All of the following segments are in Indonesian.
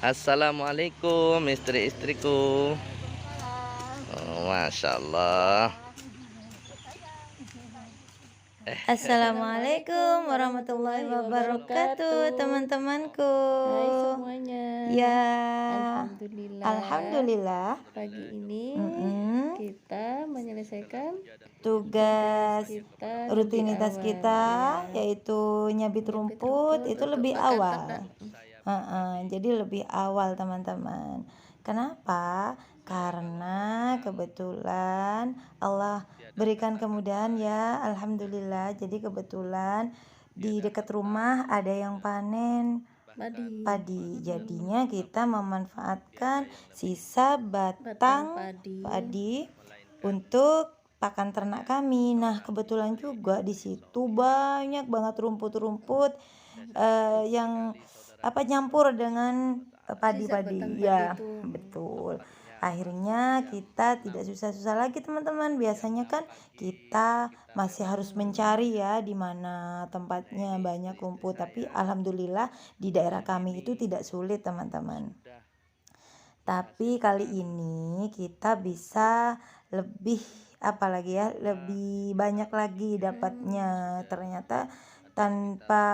Assalamualaikum istri-istriku. Oh, Masya Allah. Assalamualaikum warahmatullahi wabarakatuh, teman-temanku. Hai semuanya. Ya, Alhamdulillah. alhamdulillah. Pagi ini kita menyelesaikan Tugas kita rutinitas lebih kita, awal, ya. yaitu nyabit rumput itu lebih awal. Jadi lebih awal, teman-teman. Kenapa? Karena kebetulan Allah berikan kemudahan ya, alhamdulillah. Jadi kebetulan di dekat rumah ada yang panen padi. Jadinya kita memanfaatkan sisa batang padi untuk pakan ternak kami. Nah, kebetulan juga di situ banyak banget rumput-rumput yang nyampur dengan padi-padi. Ya, betul. Akhirnya kita tidak susah-susah lagi, teman-teman. Biasanya kan kita masih harus mencari ya di mana tempatnya banyak rumput, tapi alhamdulillah di daerah kami itu tidak sulit, teman-teman. Tapi kali ini kita bisa lebih lebih banyak lagi dapatnya. Ternyata tanpa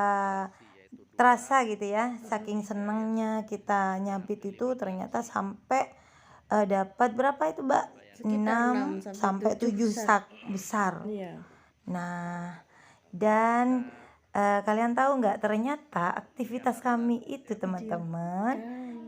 terasa gitu ya, saking senangnya kita nyabit itu ternyata sampai dapat berapa itu, Mbak? 6 sampai 7 sak besar. Nah, dan kalian tahu nggak, ternyata aktivitas kami itu, teman-teman,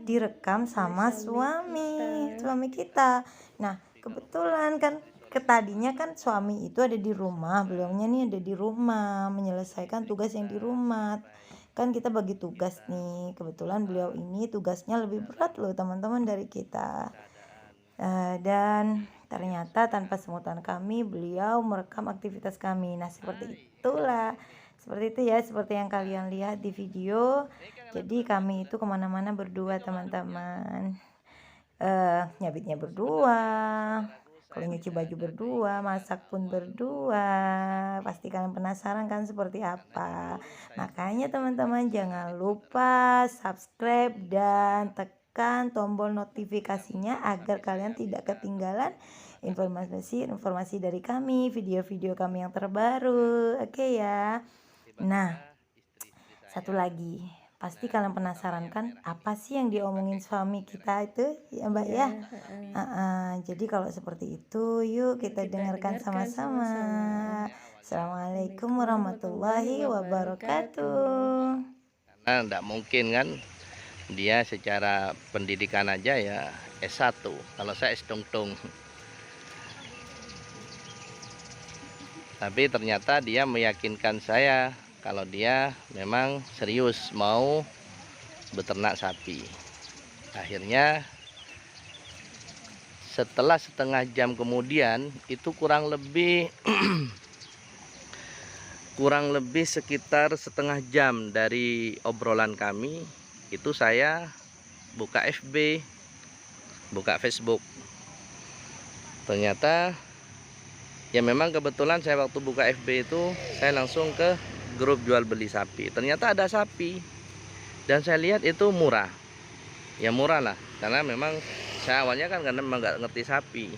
direkam sama suami kita. Nah, kebetulan kan tadinya kan suami itu ada di rumah, beliaunya nih ada di rumah menyelesaikan tugas yang di rumah. Kan kita bagi tugas nih, kebetulan beliau ini tugasnya lebih berat loh, teman-teman, dari kita. Dan ternyata tanpa semutan kami, beliau merekam aktivitas kami. Nah, seperti itulah, seperti itu ya, seperti yang kalian lihat di video. Jadi kami itu kemana-mana berdua, teman-teman. Nyabitnya berdua, kalau nyuci baju berdua, masak pun berdua. Pasti kalian penasaran kan seperti apa. Makanya teman-teman jangan lupa subscribe dan tekan tombol notifikasinya agar kalian tidak ketinggalan informasi dari kami, video-video kami yang terbaru. Oke ya. Nah, satu lagi, pasti kalian penasaran kan apa sih yang diomongin suami kita itu ya, Mbak ya? Jadi kalau seperti itu, yuk kita dengarkan sama-sama. Assalamualaikum warahmatullahi wabarakatuh. Nah, tidak mungkin kan dia secara pendidikan aja ya S1. Kalau saya S-tung-tung. Tapi ternyata dia meyakinkan saya kalau dia memang serius mau beternak sapi. Akhirnya setelah setengah jam kemudian, itu kurang lebih sekitar setengah jam dari obrolan kami, itu saya buka FB, buka Facebook. Ternyata ya memang kebetulan saya waktu buka FB itu saya langsung ke grup jual beli sapi. Ternyata ada sapi dan saya lihat itu murah. Ya murah lah, karena memang saya awalnya kan karena memang nggak ngerti sapi.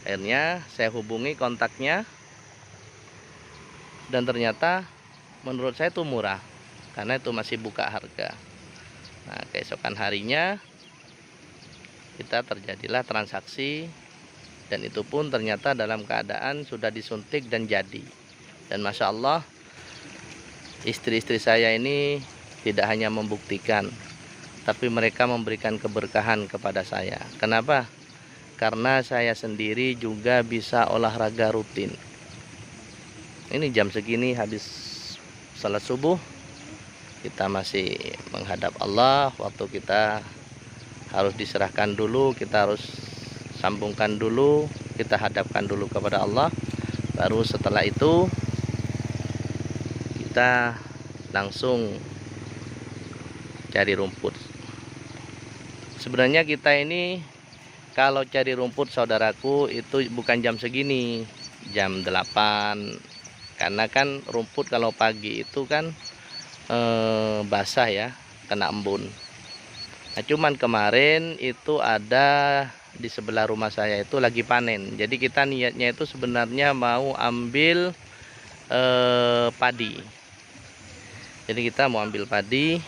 Akhirnya saya hubungi kontaknya dan ternyata menurut saya itu murah karena itu masih buka harga. Nah, keesokan harinya kita terjadilah transaksi, dan itu pun ternyata dalam keadaan sudah disuntik dan jadi. Dan Masya Allah, istri-istri saya ini tidak hanya membuktikan, tapi mereka memberikan keberkahan kepada saya. Kenapa? Karena saya sendiri juga bisa olahraga rutin. Ini jam segini habis salat subuh, kita masih menghadap Allah. Waktu kita harus diserahkan dulu, kita harus sambungkan dulu, kita hadapkan dulu kepada Allah. Baru setelah itu kita langsung cari rumput. Sebenarnya kita ini kalau cari rumput, saudaraku, itu bukan jam segini, jam 8. Karena kan rumput kalau pagi itu kan basah ya, kena embun. Nah, cuman kemarin itu ada di sebelah rumah saya itu lagi panen. Jadi kita niatnya itu sebenarnya mau ambil padi. Jadi kita mau ambil padi.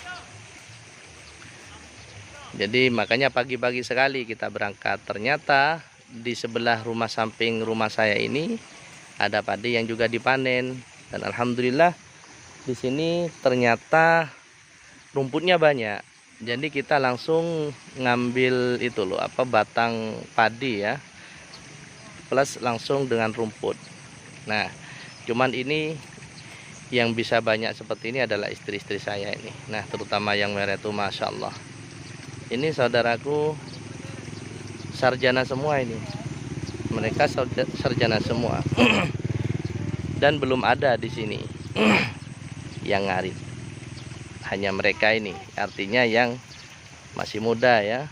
Jadi makanya pagi-pagi sekali kita berangkat. Ternyata di sebelah rumah samping rumah saya ini ada padi yang juga dipanen. Dan alhamdulillah di sini ternyata rumputnya banyak. Jadi kita langsung ngambil itu loh, batang padi ya, plus langsung dengan rumput. Nah, cuman ini yang bisa banyak seperti ini adalah istri-istri saya ini. Nah, terutama yang merah itu Masya Allah. Ini saudaraku sarjana semua ini. Mereka sarjana semua. Dan belum ada di sini yang ngarit. Hanya mereka ini, artinya yang masih muda ya.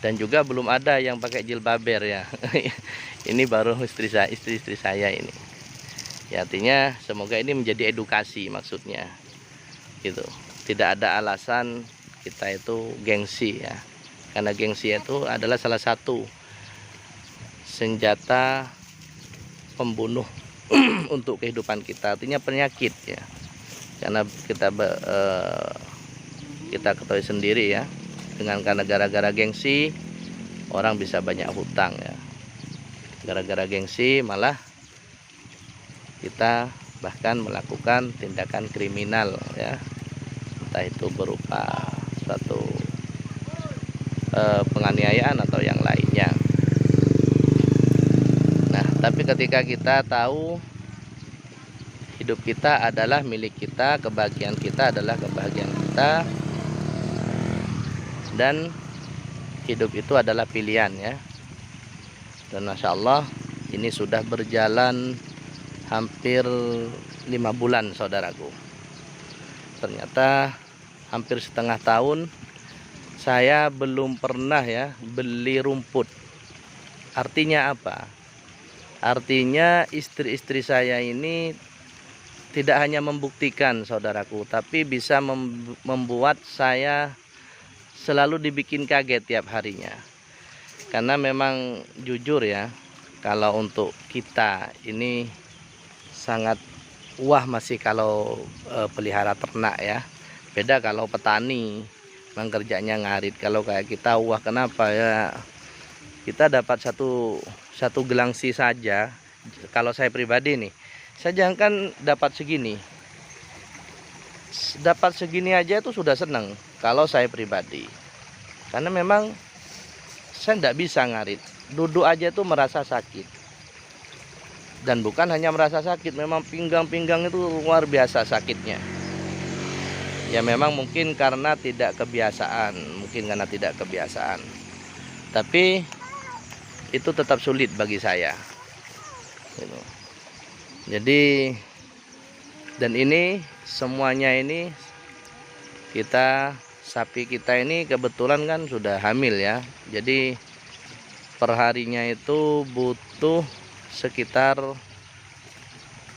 Dan juga belum ada yang pakai jilbaber ya. Ini baru istri-istri saya ini. Ya, artinya semoga ini menjadi edukasi maksudnya. Gitu. Tidak ada alasan kita itu gengsi ya. Karena gengsi itu adalah salah satu senjata pembunuh untuk kehidupan kita. Artinya penyakit ya. Karena kita ketahui sendiri ya, karena gara-gara gengsi orang bisa banyak hutang ya. Gara-gara gengsi malah kita bahkan melakukan tindakan kriminal ya, entah itu berupa suatu penganiayaan atau yang lainnya. Nah, tapi ketika kita tahu hidup kita adalah milik kita, kebahagiaan kita adalah kebahagiaan kita, dan hidup itu adalah pilihan ya. Dan Masya Allah ini sudah berjalan hampir 5 bulan saudaraku. Ternyata hampir setengah tahun saya belum pernah ya beli rumput. Artinya apa? Artinya istri-istri saya ini tidak hanya membuktikan saudaraku, tapi bisa membuat saya selalu dibikin kaget tiap harinya. Karena memang jujur ya, kalau untuk kita ini sangat wah masih kalau pelihara ternak ya. Beda kalau petani mengerjanya ngarit. Kalau kayak kita wah kenapa ya, kita dapat satu gelangsi saja. Kalau saya pribadi nih, saya jangan dapat segini. Dapat segini aja itu sudah senang kalau saya pribadi. Karena memang saya tidak bisa ngarit. Duduk aja tuh merasa sakit. Dan bukan hanya merasa sakit, memang pinggang-pinggang itu luar biasa sakitnya. Ya memang mungkin karena tidak kebiasaan, Tapi itu tetap sulit bagi saya. Jadi, dan ini semuanya ini sapi kita ini kebetulan kan sudah hamil ya. Jadi perharinya itu butuh sekitar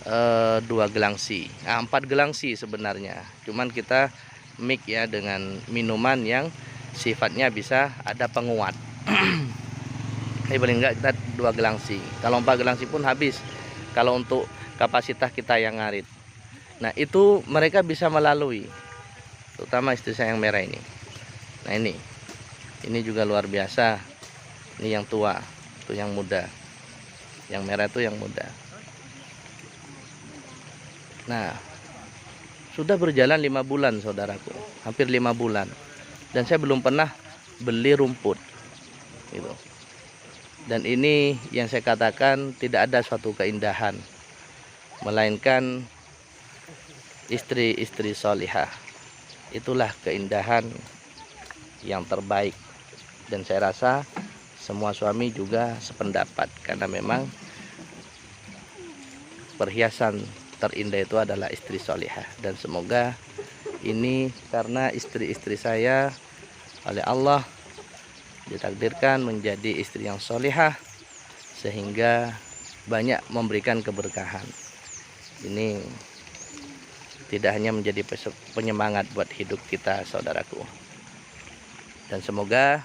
2 gelangsi, 4 gelangsi sebenarnya. Cuman kita mix ya dengan minuman yang sifatnya bisa ada penguat. Ini paling enggak kita 2 gelangsi. Kalau 4 gelangsi pun habis kalau untuk kapasitas kita yang ngarit. Nah itu mereka bisa melalui, terutama istri saya yang merah ini. Nah ini juga luar biasa. Ini yang tua, itu yang muda. Yang merah itu yang muda. Nah, sudah berjalan 5 bulan saudaraku, hampir 5 bulan. Dan saya belum pernah beli rumput. Gitu. Dan ini yang saya katakan tidak ada suatu keindahan, melainkan istri-istri solihah. Itulah keindahan yang terbaik. Dan saya rasa semua suami juga sependapat, karena memang perhiasan terindah itu adalah istri solihah. Dan semoga ini karena istri-istri saya oleh Allah ditakdirkan menjadi istri yang solihah, sehingga banyak memberikan keberkahan. Ini tidak hanya menjadi penyemangat buat hidup kita saudaraku, Dan semoga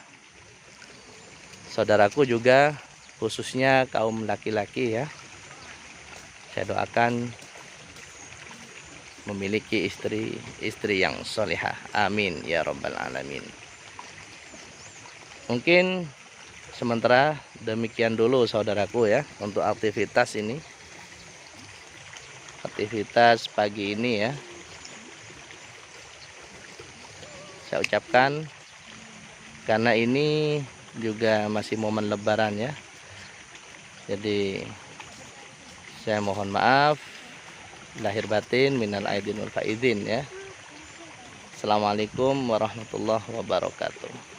saudaraku juga, khususnya kaum laki-laki ya, saya doakan memiliki istri yang solehah. Amin ya robbal alamin. Mungkin sementara demikian dulu saudaraku ya untuk aktivitas ini. Aktivitas pagi ini ya. Saya ucapkan, karena ini juga masih momen lebaran ya. Jadi saya mohon maaf lahir batin, minal aidin wal faizin ya. Assalamualaikum warahmatullahi wabarakatuh.